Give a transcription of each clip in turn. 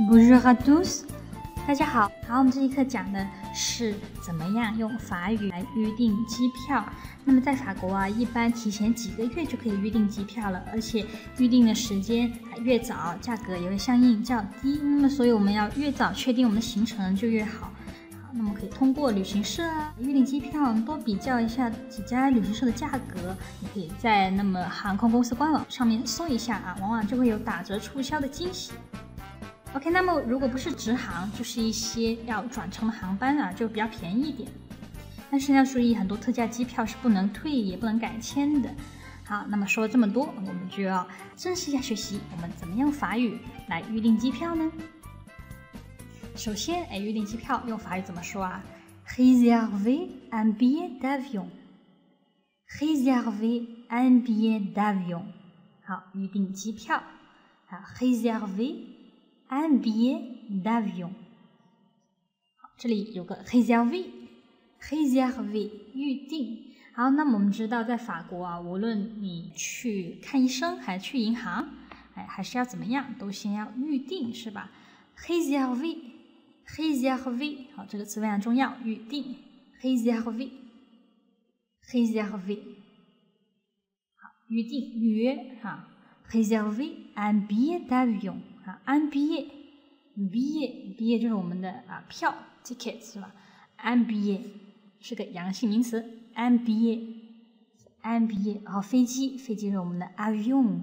Bonjour à tous， 大家好。好，我们这一课讲的是怎么样用法语来预订机票。那么在法国啊，一般提前几个月就可以预订机票了，而且预订的时间越早，价格也会相应较低。那么所以我们要越早确定我们的行程就越好。那么可以通过旅行社预订机票，多比较一下几家旅行社的价格。你可以在航空公司官网上面搜一下往往就会有打折促销的惊喜。OK， 那么如果不是直航，就是一些要转乘的航班就比较便宜一点。但是要注意，很多特价机票是不能退也不能改签的。好，那么说了这么多，我们就要正式一下学习我们怎么用法语来预订机票呢？首先，预订机票用法语怎么说？Réserver un billet d'avion. Réserver un billet d'avion. 好，预订机票。好 ，réserver un billet d'avion. 好，这里有个 réserver 预订。好，那么我们知道，在法国无论你去看医生还是去银行，还是要怎么样，都先要预订，是吧 ？réserver。好，这个词非常重要，预订 réserver。好，预订预约réserver un billet d'avion。un billet 就是我们的票 ticket 是吧 ？un billet 是个阳性名词 un billet。然后飞机是我们的 avion，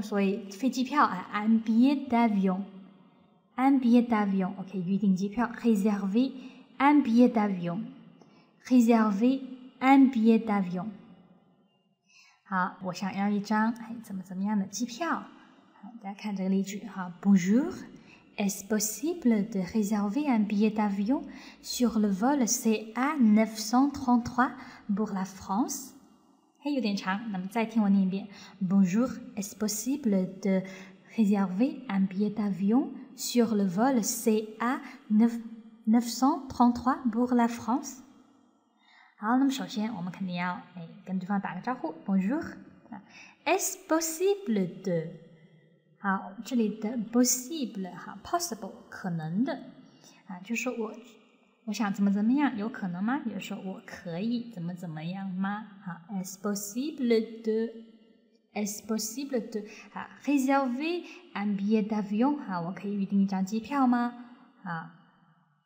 所以飞机票un billet d'avion。un billet d'avion， OK， 预订机票 réserver un billet d'avion。réserver un billet d'avion。好，我想要一张怎么样的机票？大家看这个例句Bonjour, est-ce possible de réserver un billet d'avion sur le vol CA 933 pour la France？ 有点长，那么再听我念一遍 Bonjour, est-ce possible de réserver un billet d'avion sur le vol CA 933 pour la France？ 好，那么首先我们肯定要跟对方打个招呼 Bonjour， est-ce possible de。 好，这里的 possible possible 可能的就是说我想怎么样，有可能吗？也就是说我可以怎么样吗？est-ce possible de réserver un billet d'avion？ 我可以预订一张机票吗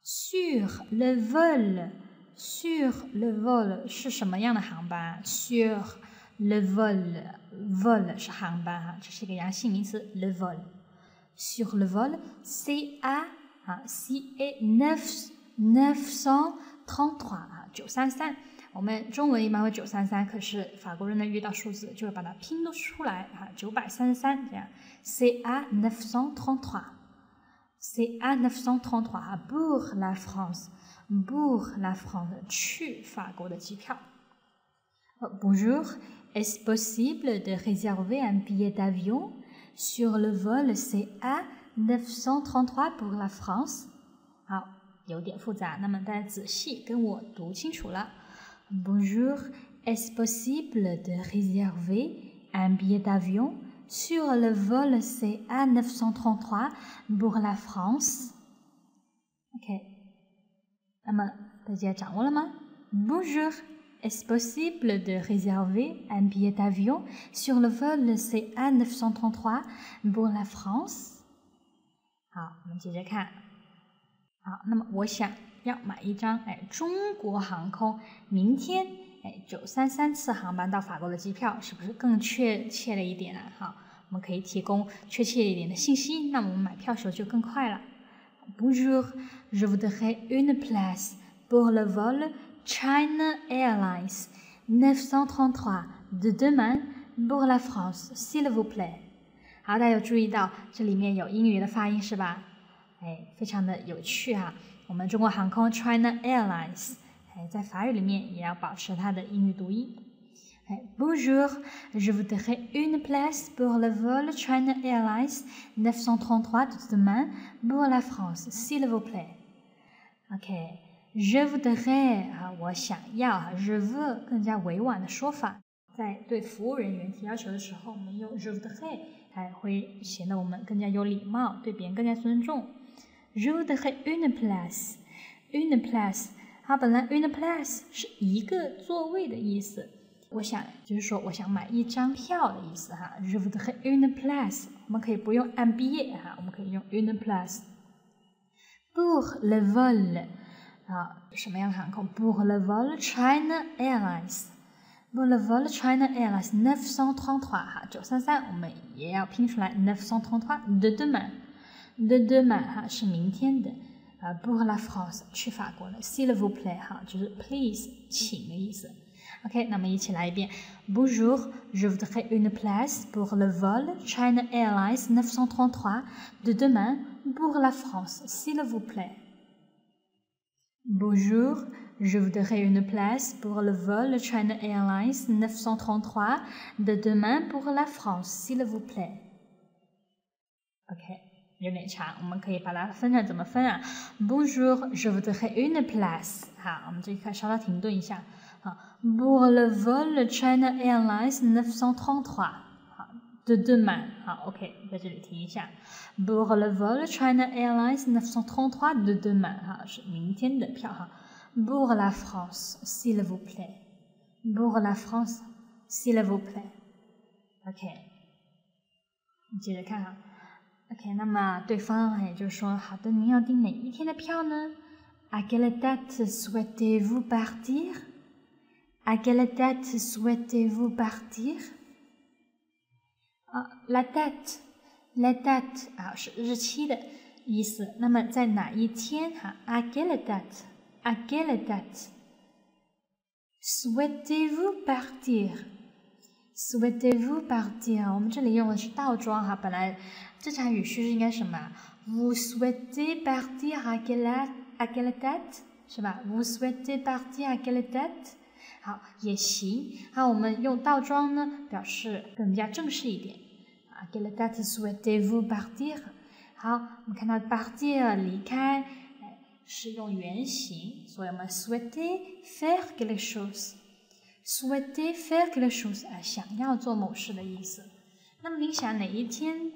？sur le vol 是什么样的航班？sur le vol 是航班这是一个阳性名词 le vol。 sur le vol CA CA 933 933，我们中文一般会933，可是法国人呢遇到数字就会把它拼出来933这样 CA 933 pour la France 去法国的机票。Bonjour, est-ce possible de réserver un billet d'avion sur le vol CA 933 pour la France？ 好，有点复杂，那么大家仔细跟我读清楚了。Bonjour, est-ce possible de réserver un billet d'avion sur le vol CA 933 pour la France？ OK， 那么大家掌握了吗 ？Bonjour, est-ce possible de réserver un billet d'avion sur le vol CA 933 pour la France？ 好，我们接着看。好，那么我想要买一张中国航空明天933次航班到法国的机票，是不是更确切了一点好，我们可以提供确切一点的信息，那么我们买票时候就更快了。Bonjour, je voudrais une place pour le vol China Airlines 933 de demain pour la France, s'il vous plaît。 好，大家有注意到这里面有英语的发音是吧？非常的有趣我们中国航空 China Airlines 在法语里面也要保持它的英语读音。Bonjour, je voudrais une place pour le vol China Airlines 933 de demain pour la France, s'il vous plaît。 OK，Je voudrais 我想要je veux 更加委婉的说法在对服务人员提要求的时候，我们用 je voudrais 才会显得我们更加有礼貌，对别人更加尊重。Je voudrais une place，une place， 它本来 une place 是一个座位的意思，我想就是说我想买一张票的意思哈。Je voudrais une place， 我们可以不用 un billet 哈，我们可以用 une place。Pour le vol， 什么样的航空 ？Pour le vol China Airlines。Pour le vol China Airlines 933哈，933我们也要拼出来933 de demain。de demain 哈是明天的，pour la France 去法国的 s'il vous plaît 哈就是 please 请的意思。OK， 那么一起来一遍 Bonjour, je voudrais une place pour le vol China Airlines 933 de demain pour la France, s'il vous plaît. Bonjour, je voudrais une place pour le vol China Airlines 933 de demain pour la France, s'il vous plaît. OK， 有点长，我们可以把它分成怎么分啊 ？Bonjour, je voudrais une place。好，我们这一块稍稍停顿一下。Pour le vol China Airlines 933 de demain 好 OK 在这里停一下 Pour le vol China Airlines 933 de demain 好是明天的票哈 Pour la France s'il vous plaît Pour la France s'il vous plaît OK 你接着看哈 OK 那么对方也就说好的您要订哪一天的票呢 À quelle date souhaitez-vous partir?À quelle date souhaitez-vous partir? La date 是日期的意思。那么在哪一天？À quelle date? À quelle date? Souhaitez-vous partir? Souhaitez-vous partir? 我们这里用的是倒装哈，本来正常语序是应该什么 ？Vous souhaitez partir à quelle date? 是吧 ？Vous souhaitez partir à quelle date?好，也行。好，我们用倒装呢，表示更加正式一点。À quelle date souhaitez-vous partir？ 好，我们看到 partir 离开，是用原形，所以我们 souhaiter faire quelque chose。souhaiter faire quelque chose， 想要做某事的意思。那么您想哪一天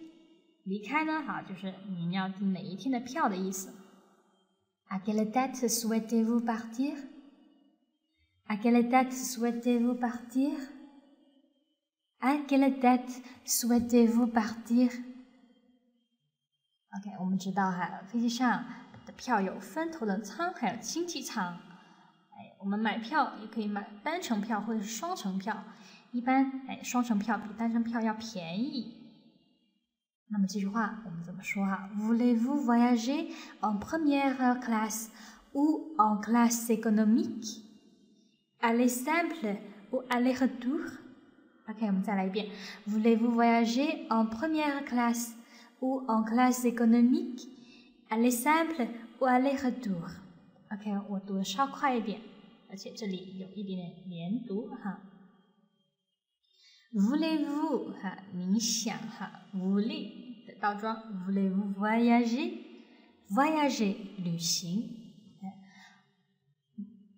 离开呢？好，就是您要订哪一天的票的意思。À quelle date souhaitez-vous partir？À quelle date souhaitez-vous partir? À quelle date souhaitez-vous partir? OK， 我们知道哈，飞机上的票有分头等舱，还有经济舱。我们买票也可以买单程票或者是双程票，一般双程票比单程票要便宜。那么这句话我们怎么说哈 ？Voulez-vous voyager en première classe ou en classe économique?Aller simple ou aller retour? OK， 我们再来一遍。Voulez-vous voyager en première classe ou en classe économique? Aller simple ou aller retour? OK， 我读的稍快一点，而且这里有一点点连读哈。Voulez-vous 哈，您想哈 ，voulez 的倒装 ，Voulez-vous voyager？voyager 旅行。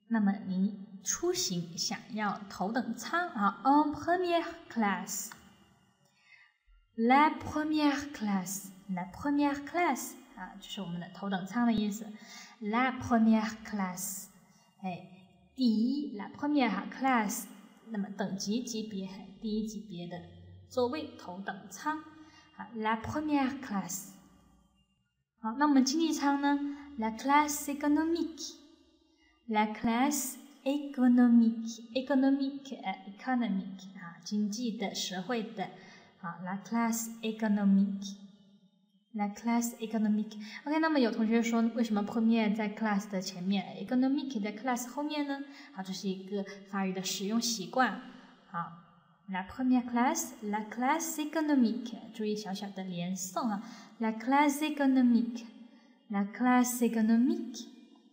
那么您出行想要头等舱en première classe. La première classe 这是我们的头等舱的意思。La première classe， 第一 la première classe， 那么等级级别，第一级别的座位头等舱。La première classe。好，那我们经济舱呢 ？La classe économique。La classe économique 经济的、社会的，la classe économique。La classe économique。OK， 那么有同学说，为什么 premier 在 class 的前面 ，économique 在 class 后面呢？好，这是一个法语的使用习惯。好 ，la première classe，la classe économique， 注意小小的连诵，la classe économique，la classe économique。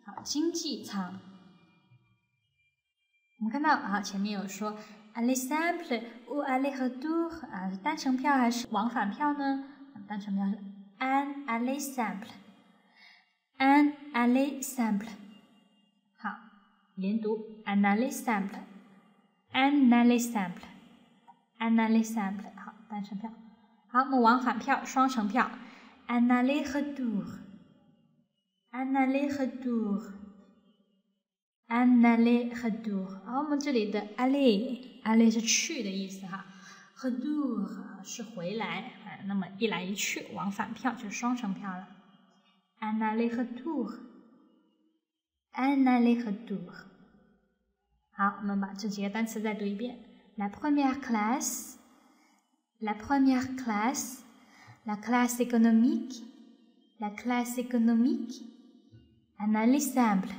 好，经济舱。我们看到前面有说 aller simple ou aller retour 是单程票还是往返票呢？单程票是 un aller simple。un aller simple。好，连读 un aller simple。un aller simple。un aller simple 好，单程票。好，我们往返票，双程票 un aller retour。un aller retour。un aller retour。好，我们这里的 aller 是去的意思哈 ，retour 是回来，那么一来一去，往返票就是双程票了。un aller retour。un aller retour。好，我们把这几个单词再读一遍。La première classe, la première classe, la classe économique, la classe économique, un aller simple,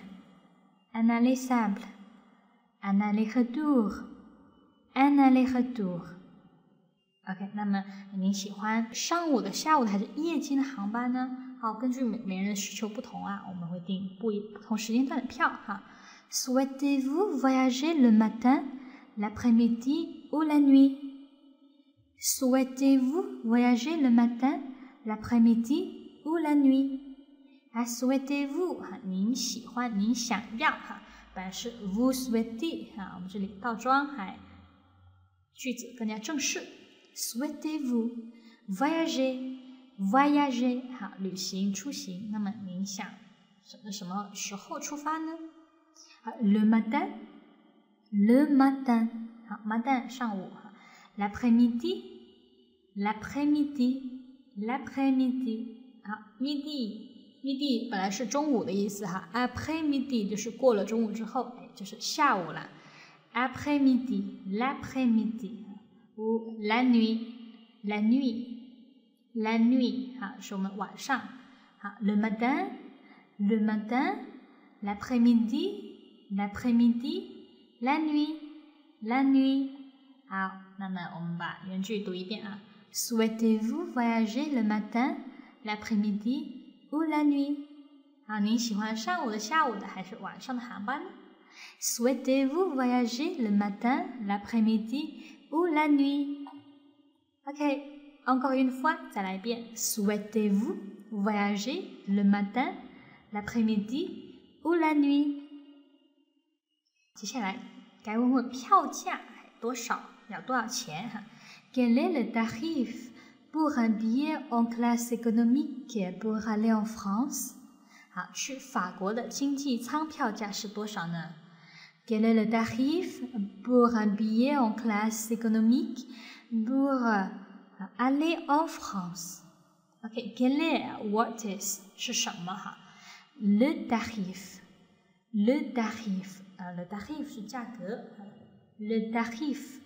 un aller simple, un aller-retour, un aller-retour. OK， 那么您喜欢上午的、下午的还是夜间的航班呢？好，根据每人的需求不同啊，我们会订不同时间段的票哈。Souhaitez-vous voyager le matin, l'après-midi ou la nuit? Souhaitez-vous voyager le matin, l'après-midi ou la nuit? 啊 ，souhaitez-vous 哈，您喜欢，您想要哈，本来是 vous souhaitez 哈，我们这里倒装，还句子更加正式。Souhaitez-vous voyager 好，旅行出行，那么您想什么时候出发呢？好 ，le matin， 好 ，matin 上午哈 ，l'après-midi， 好 ，midi 本来是中午的意思哈 ，après-midi 就是过了中午之后，哎，就是下午了 ，l'après-midi， ou la nuit， 好，是我们晚上，好 ，le matin， l'après-midi， la nuit， 好，那么我们把原句读一遍啊 ，Souhaitez-vous voyager le matin, l'après-midi ou la nuit？ 啊，您喜欢上午的、下午的还是晚上的航班呢 ？Souhaitez-vous voyager le matin, l'après-midi ou la nuit？ OK。Encore une fois， 再来一遍。Souhaitez-vous voyager le matin, l'après-midi ou la nuit？ 接下来该问问票价多少，要多少钱哈 ？Quel est le tarif pour un billet en classe économique pour aller en France？ 好，去法国的经济舱票价是多少呢 ？Quel est le tarif pour un billet en classe économique pour aller en France. OK， quel est what is 是什么哈 ？Le tarif 是价格 ，le tarif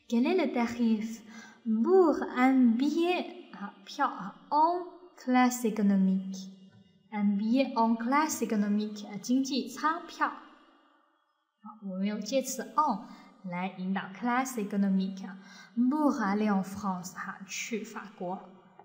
quel est le tarif pour un billet 票en classe économique un billet en classe économique 经济舱票。好，我们用介词 en。来引导 classe économique pour aller en France 哈，去法国。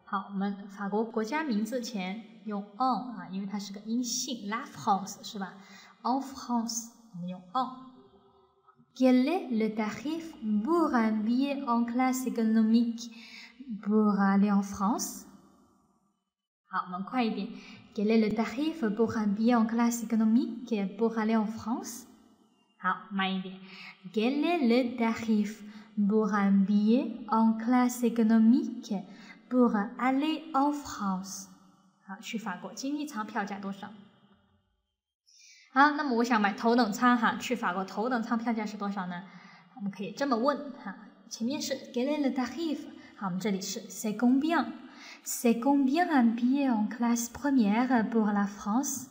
好，我们法国国家名字前用 en 啊，因为它是个阴性 ，la France 是吧 ？en France 我们用 en。Quel est le tarif pour un billet en classe économique pour aller en France？ 好，我们快一点。Quel est le tarif pour un billet en classe économique pour aller en France？好，慢一点。Quel est le tarif pour un billet en classe économique pour aller en France？ 好，去法国经济舱票价多少？好，那么我想买头等舱哈，去法国头等舱票价是多少呢？我们可以这么问哈，前面是 Quel est le tarif？ 好，我们这里是 C'est combien？ C'est combien un billet en classe première pour la France？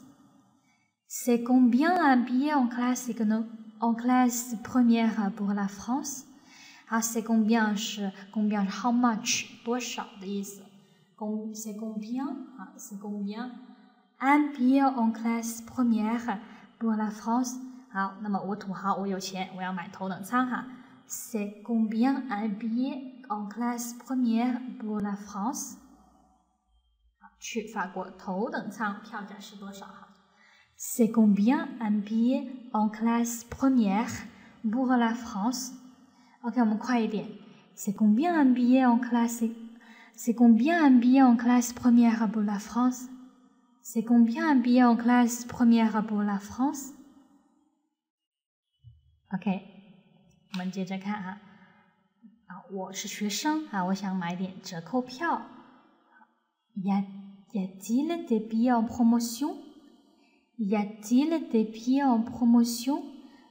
C'est combien un billet en classe première pour la France？ 好 ，c'est combien 是 how much 多少的意思 ，c'est combien 好 ，c'est combien un billet en classe première pour la France？ 好，那么我土豪，我有钱，我要买头等舱哈。C'est combien un billet en classe première pour la France？ 好，去法国头等舱票价是多少哈？ C'est combien un billet en classe première pour la France？ OK， 我们快一点。C'est combien un billet en classe première pour la France？ C'est combien un billet en classe première pour la France？ OK， 我们接着看哈。我是学生我想买点折扣票。Y a-t-il des billets en promotion? Y a-t-il des billets en promotion?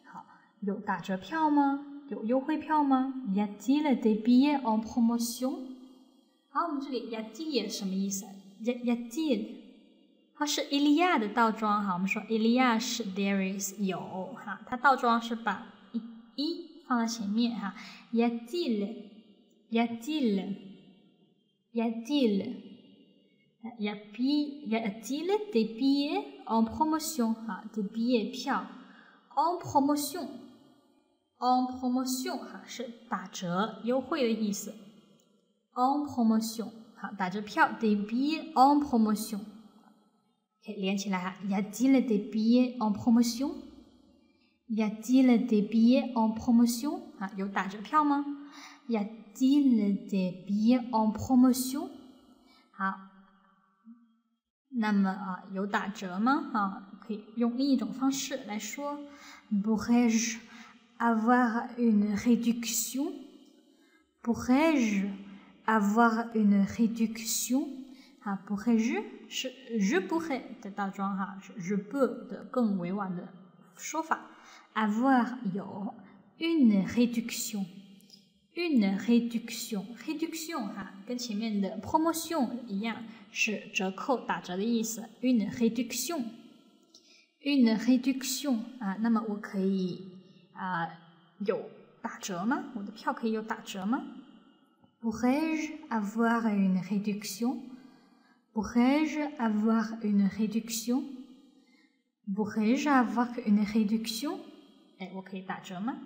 好，有打折票吗？有优惠票吗 ？Y a-t-il des billets en promotion? 好，我们这里 y a-t-il 什么意思 ？y a-t-il 它是 il y a 的倒装哈，我们说 il y a 是 there is 有哈，它倒装是把一放在前面哈。y a-t-il y a-t-il y a-t-il y a-t-il des billets en promotion 哈 des billets 票 en promotion en promotion 哈是打折优惠的意思 en promotion 好打折票 des billets en promotion 可以连起来哈 y a-t-il des billets en promotion y a-t-il des billets en promotion 有打折票吗 y a-t-il des billets en promotion 好那么有打折吗可以用另一种方式来说 pourrais-je avoir une réduction pourrais-je avoir une réduction pourrais-je 是 je pourrais 的倒装是 je peux 的更委婉的说法 avoir 有 une réduction une réduction réduction 跟前面的 promotion 一样是折扣打折的意思 une réduction une réduction 那么我可以有打折吗？我的票可以有打折吗？ Pourrais-je avoir une réduction? Pourrais-je avoir une réduction? Pourrais-je avoir une réduction? 我可以打折吗？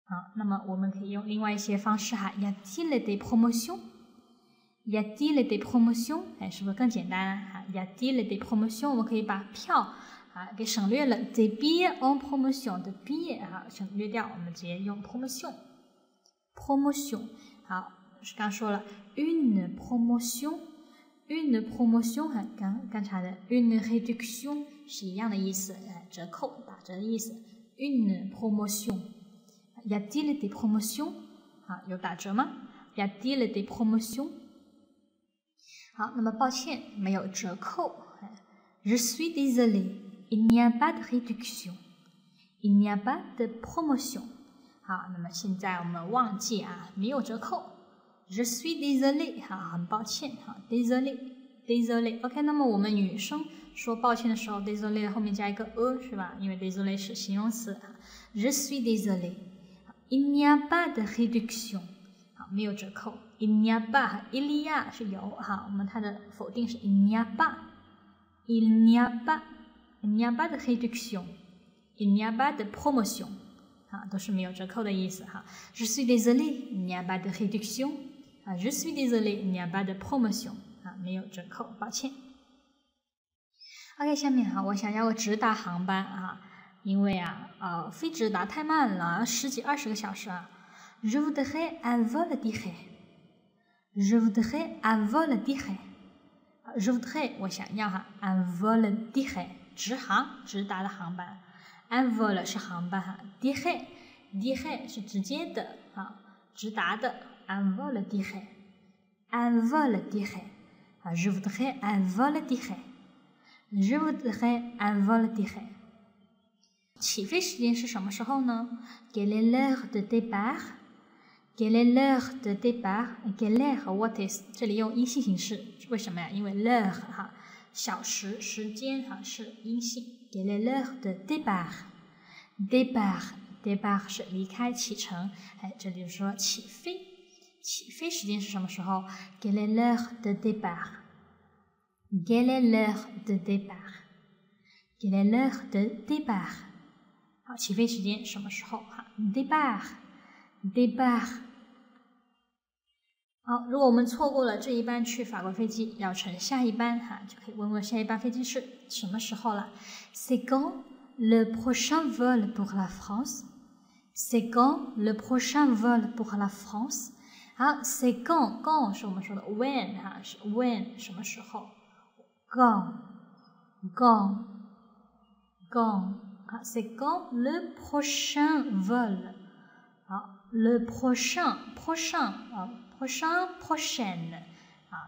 好，那么我们可以用另外一些方式Y a-t-il des promotions? Y a-t-il des promotions? 是不是更简单Y a-t-il des promotions? 我们可以把票给省略了 des billets en promotion 的 billet 省略掉，我们直接用 promotion promotion 好，刚说了 une promotion une promotion 刚才的 une réduction 是一样的意思折扣打折的意思 une promotion y a-t-il des promotions 有打折吗 y a-t-il des promotions 好，那么抱歉没有折扣Je suis désolé Il n'y a pas de réduction. Il n'y a pas de promotion. 好，那么现在我们忘记没有折扣。Je suis désolé. 很抱歉désolé désolé. OK， 那么我们女生说抱歉的时候 désolé 后面加一个是吧？因为 désolé 是形容词。Je suis désolé. Il n'y a pas de réduction. 好，没有折扣。Il n'y a pas. Il y a 是有我们它的否定是 il n'y a pas. Il n'y a pas.Il n'y a pas de réduction. Il n'y a pas de promotion. 都是没有折扣的意思Je suis désolé, il n'y a pas de réduction. Je suis désolé, il n'y a pas de promotion. 没有折扣，抱歉。OK， 下面我想要个直达航班因为非直达太慢了，10几20个小时Je voudrais un vol direct. Je voudrais un vol direct. Je voudrais 我想要un vol direct.直航直达的航班 un vol 是航班direct direct 是直接的直达的 un vol direct un vol direct Je voudrais un vol direct Je voudrais un vol direct 起飞时间是什么时候呢 Quelle est l'heure de départ Quelle est l'heure de départ Quelle est和 what is 这里用阴性形式为什么呀因为 l'heure小时时间是阴性 Quelle est l'heure de départ Départ Départ 是离开启程这里说起飞时间是什么时候 Quelle est l'heure de départ Quelle est l'heure de départ Quelle est l'heure de départ 好起飞时间什么时候Départ Départ好，如果我们错过了这一班去法国飞机，要乘下一班就可以问问下一班飞机是什么时候了。C'est quand le prochain vol pour la France? C'est quand le prochain vol pour la France? 好 ，c'est quand 是我们说的 when 是 when 什么时候 ？quand 好 ，c'est quand le prochain vol le prochain prochaine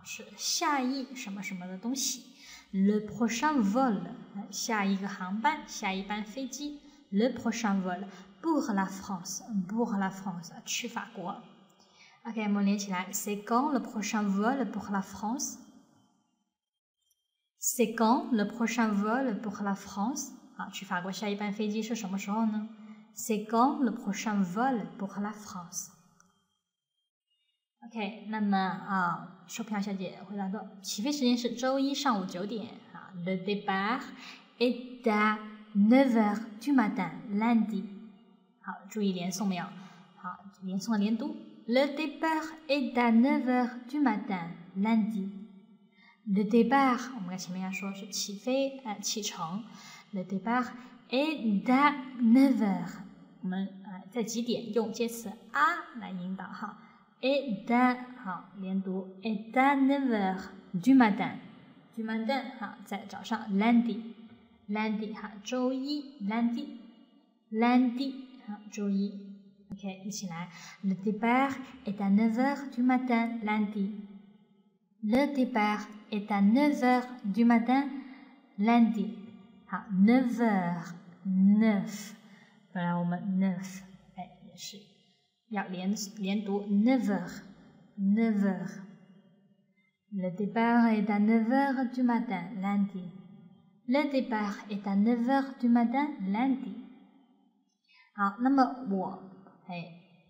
是下一什么什么的东西。Le prochain vol 下一个航班，下一班飞机。Le prochain vol pour la France 去法国。OK， 我们连起来 C'est quand le prochain vol pour la France? C'est quand le prochain vol pour la France? 去法国下一班飞机是什么时候呢？ C'est quand le prochain vol pour la France? OK， 那么售票小姐回答说，起飞时间是周一上午9点。Le départ est à 9h du matin lundi。好，注意连诵没有？好，连诵连读。Le départ est à 9h du matin lundi。Le départ， 我们在前面要说是起飞启程。Le départ est à 9h。我们在几点用介词 à 来引导哈。est à 好连读 est à 9h du matin。du matin 好在早上 lundi 哈周一 lundi 好周一 OK 一起来 Le départ est à 9h du matin lundi。 Le départ est à 9h du matin lundi。 好 9h 本来我们 9也是要连读 9h。 Le départ est à 9h du matin lundi。 Le départ est à 9h du matin lundi。 好，那么我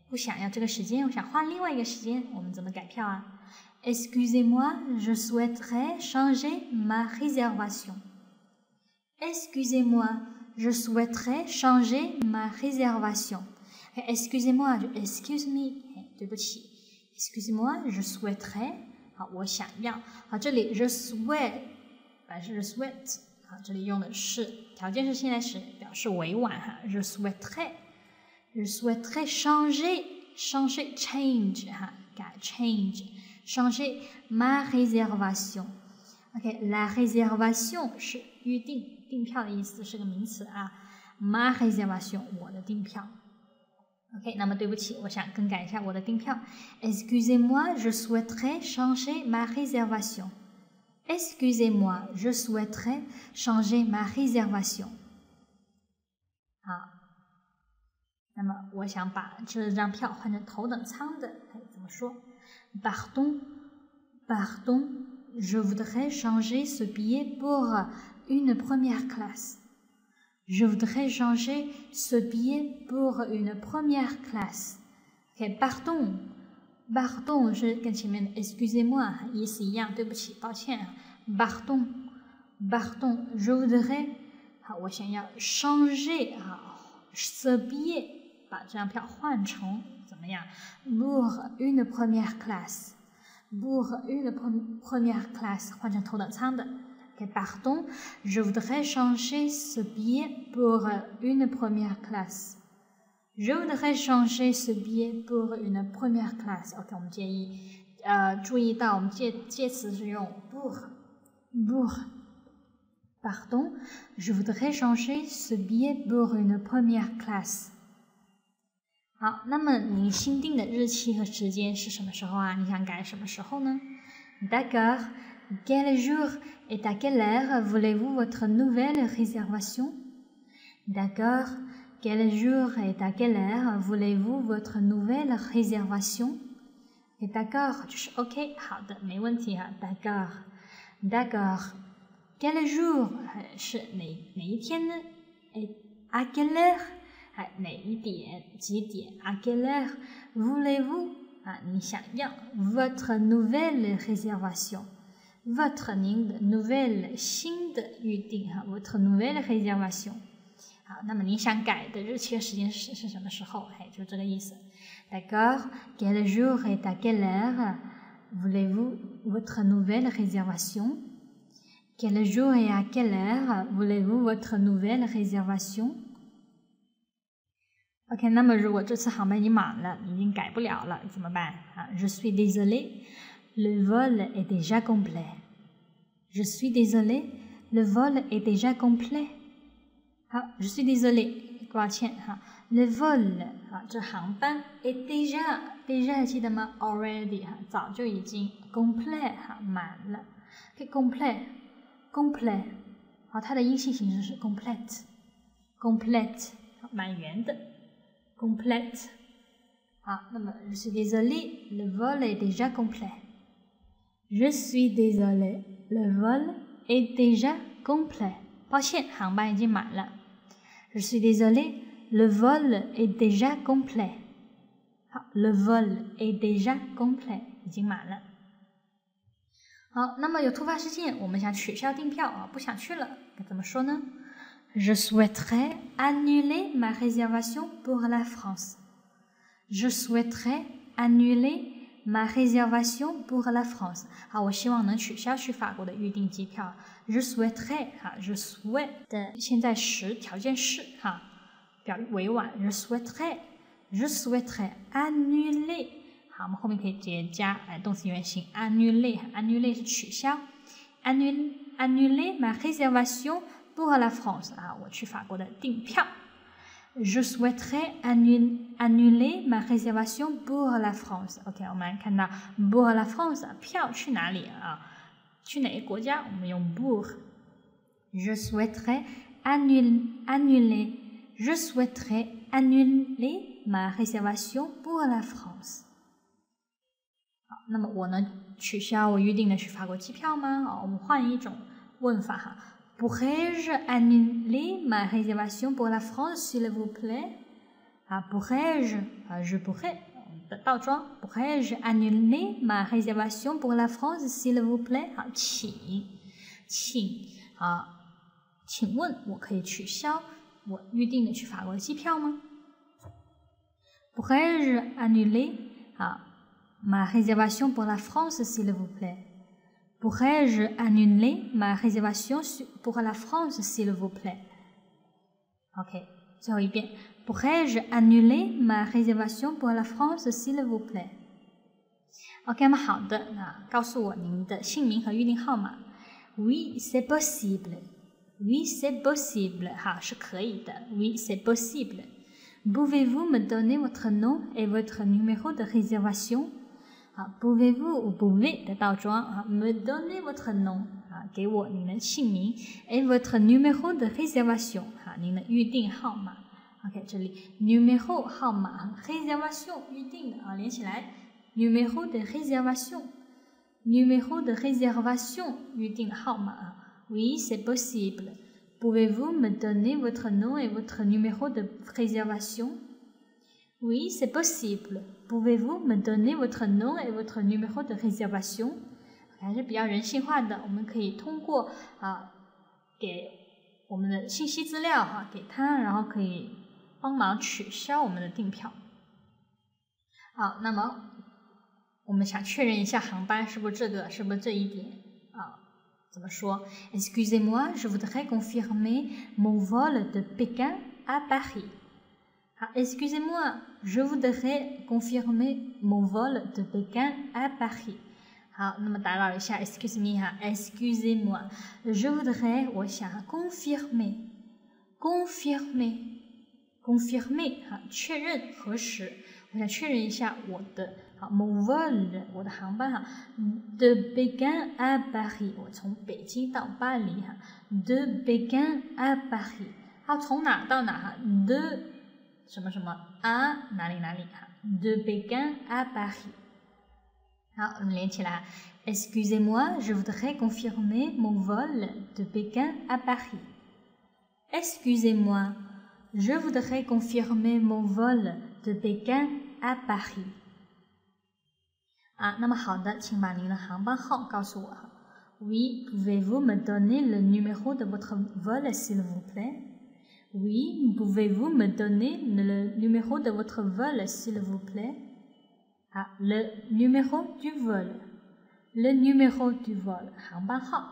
不想要这个时间，我想换另外一个时间，我们怎么改票啊？ Excusez-moi, je souhaiterais changer ma réservation. Excusez-moi, je souhaiterais changer ma réservation. Excusez-moi, excuse me， 对不起。Excusez-moi, je souhaiterais， 好，我想要。好，这里 je souhaite， 本来是 je souhaite， 好，这里用的是条件式现在时，表示委婉哈。Je souhaiterais changer change 哈，改 changer ma réservation。 OK，la réservation 是预定订票的意思，是个名词啊。Ma réservation 我的订票。OK， 那么对不起，我想更改一下我的订票。Excusez-moi, je souhaiterais changer ma réservation. Excusez-moi, je souhaiterais changer ma réservation. 好，那么我想把这张票换成头等舱的，怎么说 ？Pardon, je voudrais changer ce billet pour une première classe. Je voudrais changer ce billet pour une première classe. OK， pardon 是跟前面的 excusez-moi 意思一样，对不起，抱歉。Pardon, je voudrais 好，我想要 changer ce billet 把这张票换成怎么样 ？Pour une première classe， 换成头等舱的。Okay, pardon, je voudrais changer ce billet pour une première classe. Je voudrais changer ce billet pour une première classe. OK， 我们注意到我们介词是用 pour。Pardon, je voudrais changer ce billet pour une première classe. 好，那么你新定的日期和时间是什么时候啊？你想改什么时候呢？ D'accord。Quel jour et à quelle heure voulez-vous votre nouvelle réservation? D'accord. Quel jour et à quelle heure voulez-vous votre nouvelle réservation? Et d'accord 就是 OK， 好的，没问题哈。D'accord. Quel jour 是哪一天呢 ？Et à quelle heure 哪一点几点 ？À quelle heure voulez-vous 你想要 votre nouvelle réservation？Votre 您的 nouvelle 新的预定哈 ，votre nouvelle réservation。好，那么你想改的日期和时间是什么时候？就这个意思。D'accord. Quel jour et à quelle heure voulez-vous votre nouvelle réservation? Quel jour et à quelle heure voulez-vous votre nouvelle réservation? OK， 那么如果这次航班已经满了，已经改不了了，怎么办？Je suis désolé。Le vol est déjà complet. Je suis désolé, le vol est déjà complet. 好 je suis désolé， 抱歉哈。le vol 啊，这航班 est déjà 还记得吗 ？already 哈，早就已经 complet 哈满了。complet 好，它的阴性形式是 complete 满员的 complete 好，那么 je suis désolé le vol est déjà complet je suis désolé le vol est déjà complet 抱歉，航班已经满了 je suis désolé le vol est déjà complet 好 le vol est déjà complet 已经满了。好，那么有突发事件，我们想取消订票啊，不想去了，该怎么说呢 Je souhaiterais annuler ma réservation pour la France. Je souhaiterais annuler ma réservation pour la France. 好，我希望能取消去法国的预订机票。Je souhaiterais 哈 ，je souhaite 的现在时条件式哈，表委婉。Je souhaiterais annuler。好，我们后面可以直接加动词原形 annuler 是取消 annuler ma réservation pour la France 啊，我去法国的订票 Je souhaiterais annuler ma réservation pour la France OK 我们来看到 pour la France 票去哪里啊？去哪个国家？我们用 pour Je souhaiterais annuler ma réservation pour la France好，那么我能取消我预定的去法国机票吗？好，我们换一种问法哈。Pourrais-je annuler ma réservation pour la France, s'il vous plaît? 啊 ，pourrais-je 啊 ，je pourrais 的倒装 ，pourrais-je annuler ma réservation pour la France, s'il vous plaît? 好，请问我可以取消我预定的去法国的机票吗 ？Pourrais-je annuler 啊？Ma réservation pour la France, s'il vous plaît. Pourrais-je annuler ma réservation pour la France, s'il vous plaît? OK, 最后一遍。Pourrais-je annuler ma réservation pour la France, s'il vous plaît? OK, 那么好的，那告诉我您的姓名和预订号码。Oui, c'est possible. Oui, c'est possible. 好，是可以的。Oui, c'est possible. Pouvez-vous me donner votre nom et votre numéro de réservation?好 ，pouvez-vous ou pouvez 的倒装啊 ，me donner votre nom 啊，给我您的姓名 ，et votre numéro de réservation 啊，您的预订号码。OK， 这里 numéro 号码 réservation 预订的啊，连起来 numéro de réservation，numéro de réservation 预订号码啊。Oui, c'est possible. Pouvez-vous me donner votre nom et votre numéro de réservation?Oui, c'est possible. Pouvez-vous me donner votre nom et votre numéro de réservation? 还是比较人性化的，我们可以通过给我们的信息资料给他，然后可以帮忙取消我们的订票。好，那么我们想确认一下航班是不是这一点啊？怎么说 ？Excusez-moi, je voudrais confirmer mon vol de Pékin à Paris. 好 ，Excusez-moi, je voudrais confirmer mon vol de Pékin à Paris. 好，那么打扰一下 ，Excuse me 哈 ，Excusez-moi, je voudrais 我想 confirmer 哈，确认核实，我想确认一下我的mon vol 我的航班哈 ，de Pékin à Paris 我从北京到巴黎哈 ，de Pékin à Paris 好，从哪到哪哈 ，de 什么什么啊哪里哈 ，de Pékin à Paris。好，我们连起来 ，Excusez-moi, je voudrais confirmer mon vol de Pékin à Paris. Excusez-moi, je voudrais confirmer mon vol de Pékin à Paris. 啊，那么好的，请把您的航班号告诉我哈。Oui, pouvez-vous me donner le numéro de votre vol, s'il vous plaît?Oui, pouvez-vous me donner le numéro de votre vol, s'il vous plaît? Ah, le numéro du vol. Le numéro du vol. 航班号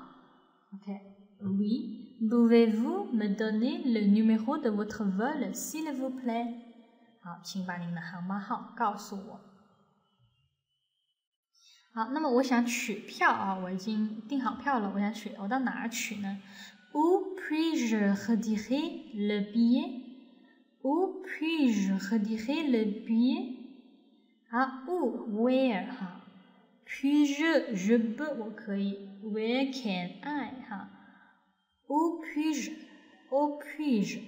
OK. Oui, pouvez-vous me donner le numéro de votre vol, s'il vous plaît? 好，请把您的航班号告诉我。好，那么我想取票啊，我已经订好票了，我到哪儿取呢？Où puis-je retirer le billet? Où puis-je retirer le billet? Où ？Where puis-je peux我可以 ？Where can I ？Où puis-je？Où puis-je？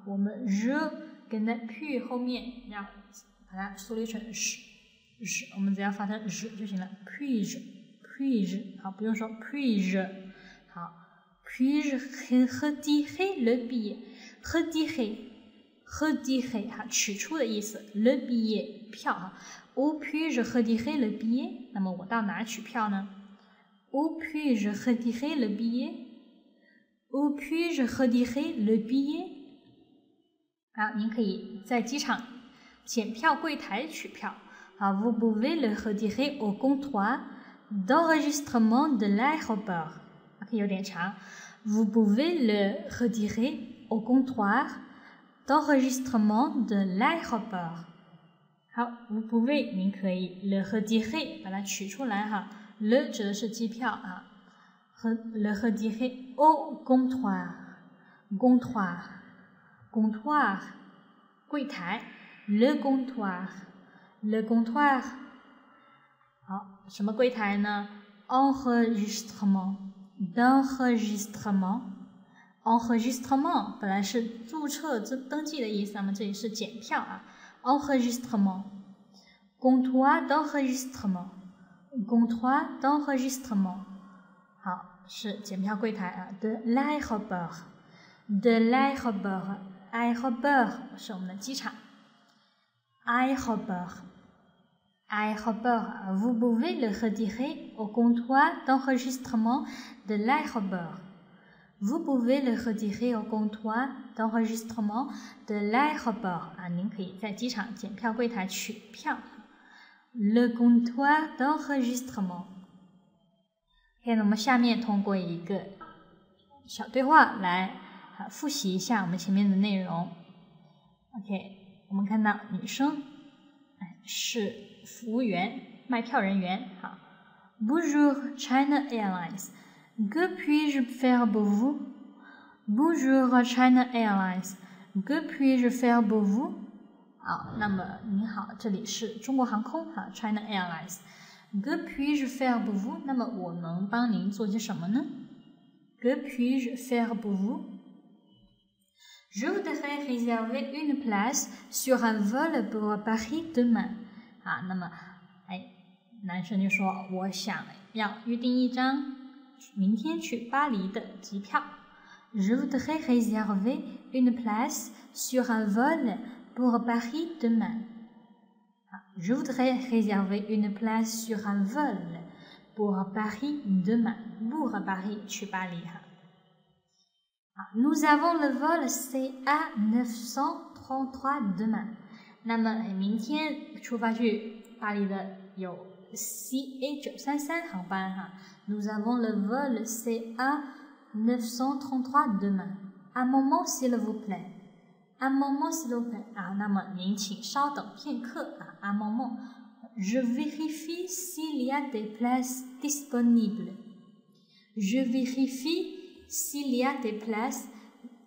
我们 je 跟在 puis 后面要把它缩略成 sh， 我们只要发成 sh 就行了。puis-je，不用说 puis-je。好 ，puis-je retirer le billet？retirer 取出的意思 ，le billet 票Où puis-je retirer le billet？ 那么我到哪取票呢 ？Où puis-je retirer le billet？Où puis-je retirer le billet？ 您可以在机场检票柜台取票。Vous pouvez le retirer au comptoir d'enregistrement de l'aéroport。有点长。Vous pouvez le retirer au comptoir d'enregistrement de l'aéroport。好 vous pouvez 您可以 le retirer 把它取出来le 指的是机票和 le retirer au comptoir 柜台 le comptoir 好什么柜台呢 enregistrement 本来是注册登记的意思，那么这里是检票enregistrement comptoir d'enregistrement 好是检票柜台de l'aéroport aéroport 是我们的机场 aéroport vous pouvez le retirer au comptoir d'enregistrement de l'aéroport Vous pouvez le retirer au comptoir d'enregistrement de l'aéroport 您可以在机场检票柜台取票 Le comptoir d'enregistrement 那我们下面通过一个小对话来复习一下我们前面的内容 OK 我们看到女生是服务员卖票人员Bonjour China Airlines Que puis-je faire pour vous? Bonjour China Airlines. Que puis-je faire pour vous? 好，那么您好，这里是中国航空China Airlines. Que puis-je faire pour vous? 那么我能帮您做些什么呢 Que puis-je faire pour vous? Je voudrais réserver une place sur un vol pour Paris demain. 那么男生就说我想要约定一张明天去巴黎的机票 Je voudrais réserver une place sur un vol pour Paris demain. Je voudrais réserver une place sur un vol pour Paris demain. Pour Paris 去巴黎Nous avons le vol CA 933 demain. 那么明天出发去巴黎的有CA 933航班Nous avons le vol CA 933 demain. Un moment s'il vous plaît. Un moment s'il vous plaît. 那么您请稍等片刻Un moment. Je vérifie s'il y a des places disponibles. Je vérifie s'il y a des places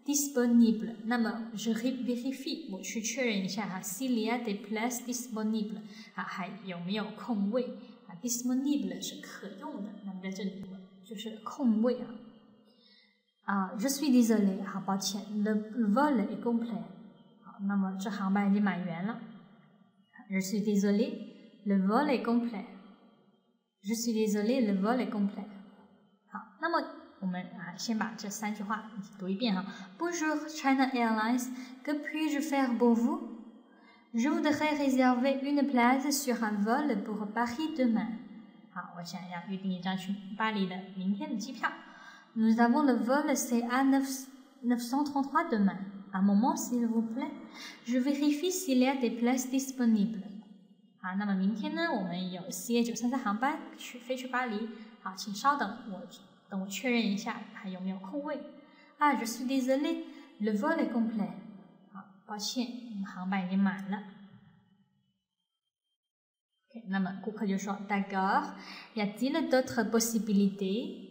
disponibles. 那么 je vérifie 我去确认一下s'il y a des places disponibles 还有没有空位disponible 是可用的，那么在这里就是空位Je suis désolé 抱歉 Le vol est complet 那么这航班已经满员了 Je suis désolé Le vol est complet Je suis désolé Le vol est complet 好，那么我们先把这3句话读一遍Bonjour China Airlines Que puis-je faire pour vous? Je voudrais réserver une place sur un vol pour Paris demain. 好，我想要约定一张去巴黎的明天的机票。Nous avons le vol CA 933 demain. Un moment, s'il vous plaît. Je vérifie s'il y a des places disponibles. 好，那么明天呢，我们有 CA 933航班飞去巴黎。好，请稍等，我确认一下还有没有空位。Je suis désolé, le vol est complet. 好，抱歉，航班已经满了。Okay, 那么顾客就说 D'accord, y a-t-il d'autres possibilités?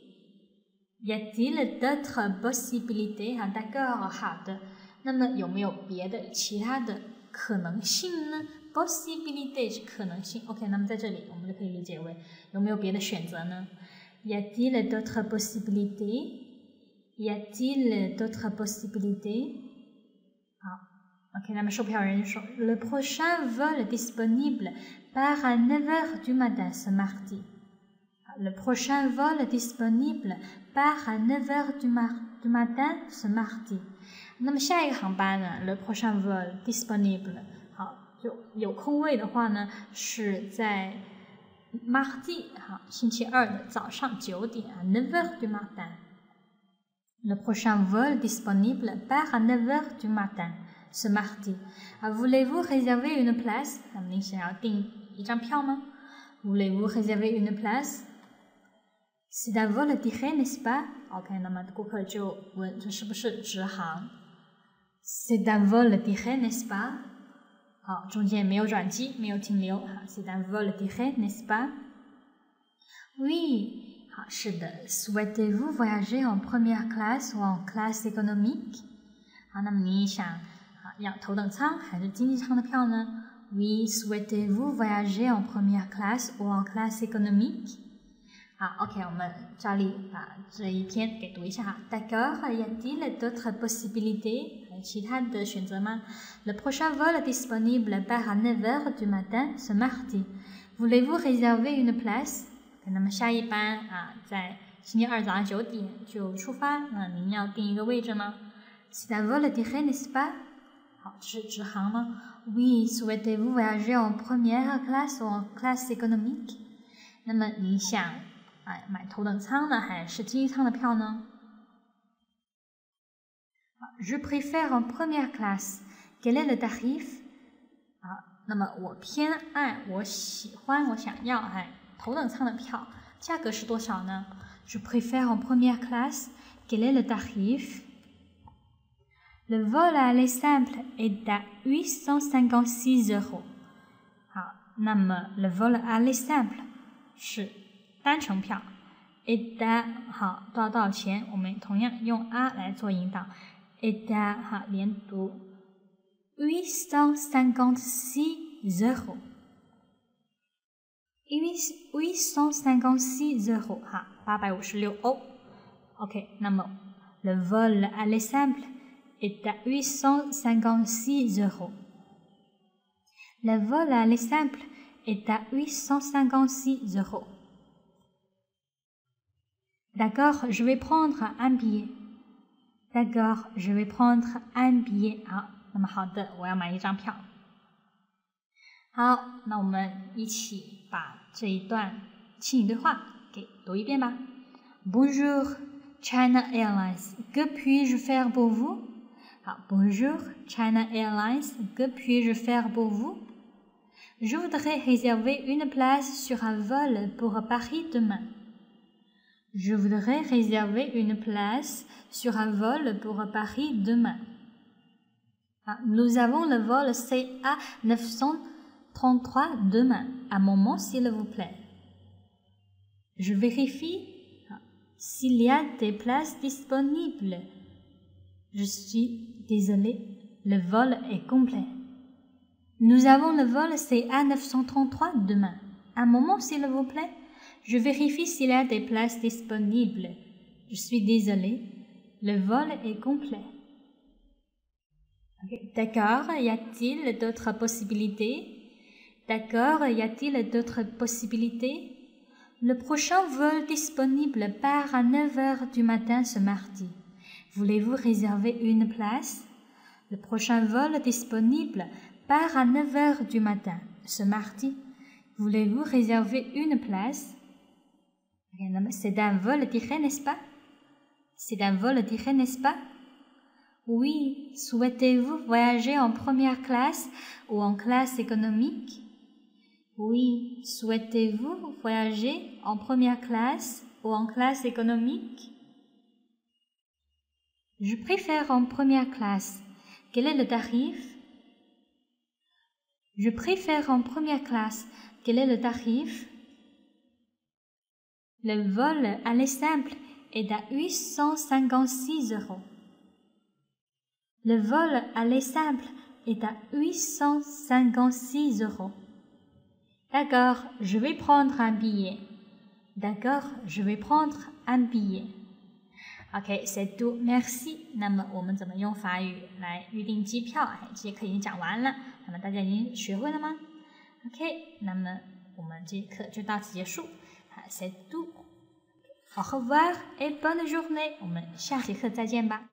Y a-t-il d'autres possibilités? D'accord, 好的。那么有没有别的其他的可能性呢？ Possibilité 是可能性。OK， 那么在这里我们就可以理解为有没有别的选择呢 ？Y a-t-il d'autres possibilités? Y a-t-il d'autres possibilités? 好 ，OK， 那么售票人说 Le prochain vol disponible part à 9h du matin ce mardi. Le prochain vol disponible part à 9h du matin ce mardi. 那么下一个航班呢 ？Le prochain vol disponible 好。 就有空位的话呢，是在 mardi 哈，星期二的早上9点 9h du matin. Le prochain vol disponible part à 9h du matin ce mardi. Voulez-vous réserver une place? 那么您想要订一张票吗 ？Voulez-vous réserver une place? C'est un vol direct, n'est-ce pas? OK， 那么顾客就问这是不是直航 ？C'est un vol direct, n'est-ce pas? 好，中间没有转机，没有停留。好 ，c'est un vol direct, n'est-ce pas? Oui， 好，是的。Souhaitez-vous voyager en première classe ou en classe économique？ 好，那么你想要头等舱还是经济舱的票呢 ？Oui, souhaitez-vous voyager en première classe ou en classe économique？ 好 ，OK， 我们照例把这一篇给读一下哈。D'accord, y a-t-il d'autres possibilités？ 还有其他的选择吗 ？Le prochain vol disponible part à 9h du matin ce mardi. Voulez-vous réserver une place？ 那么下一班在星期二早上9点就出发，那您要订一个位置吗 ？C'est un vol direct, n'est-ce pas？ 好，这是直航吗 ？Oui, souhaitez-vous voyager en première classe ou en classe économique？ 那么你想买头等舱呢，还是经济舱的票呢 ？Je préfère en première classe. Quel est le tarif？ 那么我偏爱，我喜欢，我想要头等舱的票，价格是多少呢 ？Je préfère en première classe. Quel est le tarif？ Le vol aller simple est à 856 euros。 好，那么 le vol aller simple 是单程票 est à 好多少钱？我们同样用 a 来做引导 est à 好连读 856 euros。 856 euros 哈，856欧。OK， 那么 le vol aller simple est à 856 euros. Le vol aller simple est à 856 euros. D'accord, je vais prendre un billet. D'accord, je vais prendre un billet. 好，那么好的，我要买一张票。好，那我们一起把这一段轻语对话给读一遍吧。Bonjour, China Airlines. Que puis-je faire pour vous? 好 Bonjour, China Airlines. Que puis-je faire pour vous? Je voudrais réserver une place sur un vol pour Paris demain. Je voudrais réserver une place sur un vol pour Paris demain. Nous avons le vol CA 933 demain. Un moment, s'il vous plaît. Je vérifie s'il y a des places disponibles. Je suis désolée, le vol est complet. Nous avons le vol CA 933 demain. Un moment, s'il vous plaît. Je vérifie s'il y a des places disponibles. Je suis désolée, le vol est complet. Okay. D'accord, y a-t-il d'autres possibilités? D'accord, y a-t-il d'autres possibilités? Le prochain vol disponible part à 9h du matin ce mardi. Voulez-vous réserver une place? Le prochain vol disponible part à 9h du matin ce mardi. Voulez-vous réserver une place? C'est un vol direct, n'est-ce pas? C'est un vol direct, n'est-ce pas? Oui. Souhaitez-vous voyager en première classe ou en classe économique? Oui. Souhaitez-vous voyager en première classe ou en classe économique? Je préfère en première classe. Quel est le tarif? Je préfère en première classe. Quel est le tarif? Le vol aller simple est à 856 euros. Le vol aller simple est à 856 €. D'accord, je vais prendre un billet. D'accord, je vais prendre un billet. OK, c'est tout, merci. 那么我们怎么用法语来预订机票？这节课已经讲完了，那么大家已经学会了吗 ？OK， 那么我们这节课就到此结束。C'est tout. Au revoir et bonne journée. 我们下节课再见吧。